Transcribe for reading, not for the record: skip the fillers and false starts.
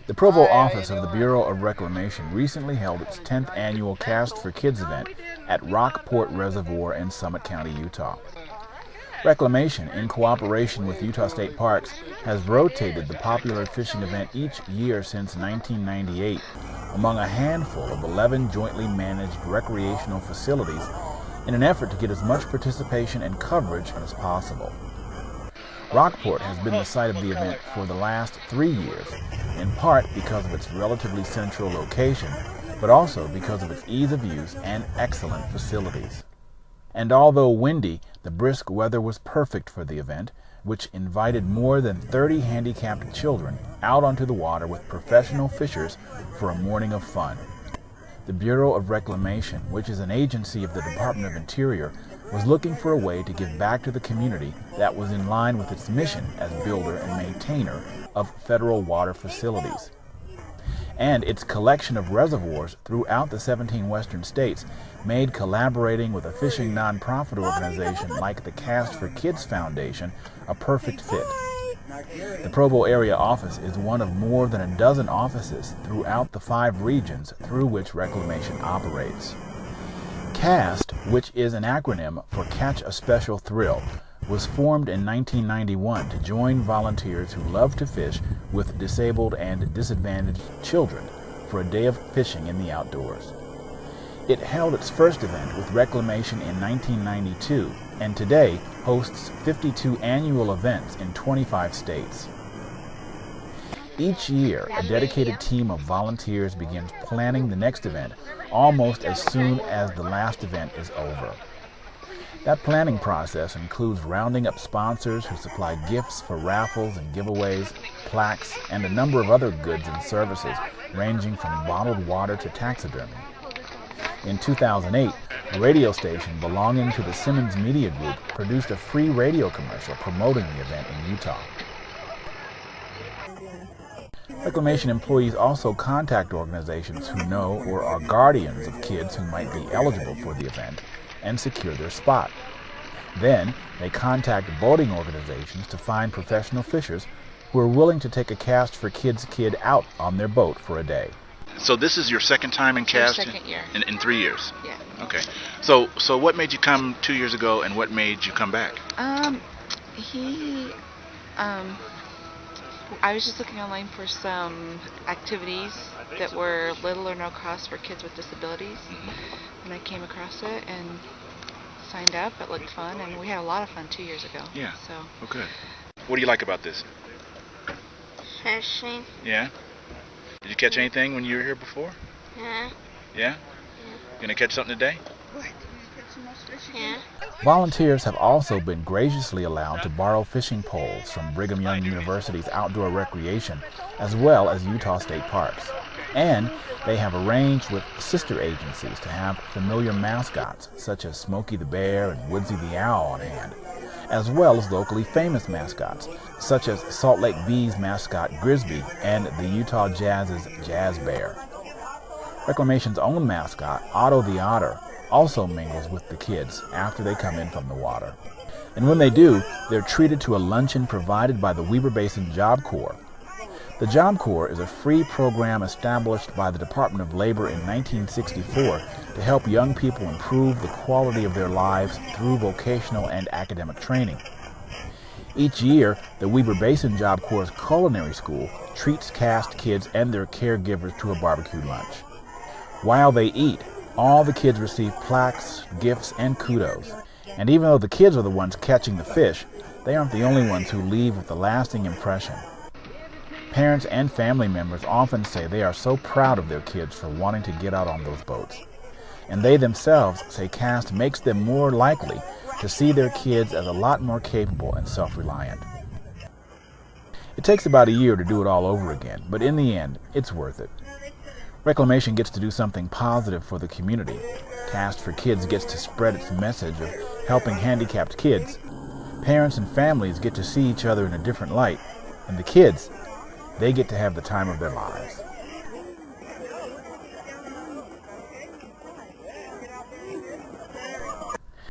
The Provo office of the Bureau of Reclamation recently held its 10th annual Cast for Kids event at Rockport Reservoir in Summit County, Utah. Reclamation, in cooperation with Utah State Parks, has rotated the popular fishing event each year since 1998 among a handful of 11 jointly managed recreational facilities in an effort to get as much participation and coverage as possible. Rockport has been the site of the event for the last 3 years, in part because of its relatively central location, but also because of its ease of use and excellent facilities. And although windy, the brisk weather was perfect for the event, which invited more than 30 handicapped children out onto the water with professional fishers for a morning of fun. The Bureau of Reclamation, which is an agency of the Department of Interior, was looking for a way to give back to the community that was in line with its mission as builder and maintainer of federal water facilities. And its collection of reservoirs throughout the 17 western states made collaborating with a fishing nonprofit organization like the Cast for Kids Foundation a perfect fit. The Provo area office is one of more than a dozen offices throughout the 5 regions through which Reclamation operates. CAST, which is an acronym for Catch a Special Thrill, was formed in 1991 to join volunteers who love to fish with disabled and disadvantaged children for a day of fishing in the outdoors. It held its first event with Reclamation in 1992 and today hosts 52 annual events in 25 states. Each year, a dedicated team of volunteers begins planning the next event almost as soon as the last event is over. That planning process includes rounding up sponsors who supply gifts for raffles and giveaways, plaques, and a number of other goods and services ranging from bottled water to taxidermy. In 2008, a radio station belonging to the Simmons Media Group produced a free radio commercial promoting the event in Utah. Reclamation employees also contact organizations who know or are guardians of kids who might be eligible for the event and secure their spot. Then, they contact boating organizations to find professional fishers who are willing to take a Cast for Kids kid out on their boat for a day. So this is your second time in Cast? Second year. In 3 years? Yeah. Okay. So what made you come 2 years ago and what made you come back? I was just looking online for some activities that were little or no cost for kids with disabilities, and I came across it and signed up. It looked fun, and we had a lot of fun 2 years ago. Yeah. So. Oh, good. What do you like about this? Fishing. Yeah? Did you catch anything when you were here before? Yeah. Yeah? Gonna catch something today? Yeah. Volunteers have also been graciously allowed to borrow fishing poles from Brigham Young University's outdoor recreation, as well as Utah State Parks. And they have arranged with sister agencies to have familiar mascots, such as Smokey the Bear and Woodsy the Owl on hand, as well as locally famous mascots, such as Salt Lake Bee's mascot Grisby and the Utah Jazz's Jazz Bear. Reclamation's own mascot, Otto the Otter, also mingles with the kids after they come in from the water. And when they do, they're treated to a luncheon provided by the Weber Basin Job Corps. The Job Corps is a free program established by the Department of Labor in 1964 to help young people improve the quality of their lives through vocational and academic training. Each year, the Weber Basin Job Corps' culinary school treats Cast kids and their caregivers to a barbecue lunch. While they eat, all the kids receive plaques, gifts, and kudos. And even though the kids are the ones catching the fish, they aren't the only ones who leave with a lasting impression. Parents and family members often say they are so proud of their kids for wanting to get out on those boats. And they themselves say Cast makes them more likely to see their kids as a lot more capable and self-reliant. It takes about a year to do it all over again, but in the end, it's worth it. Reclamation gets to do something positive for the community. Cast for Kids gets to spread its message of helping handicapped kids. Parents and families get to see each other in a different light. And the kids, they get to have the time of their lives.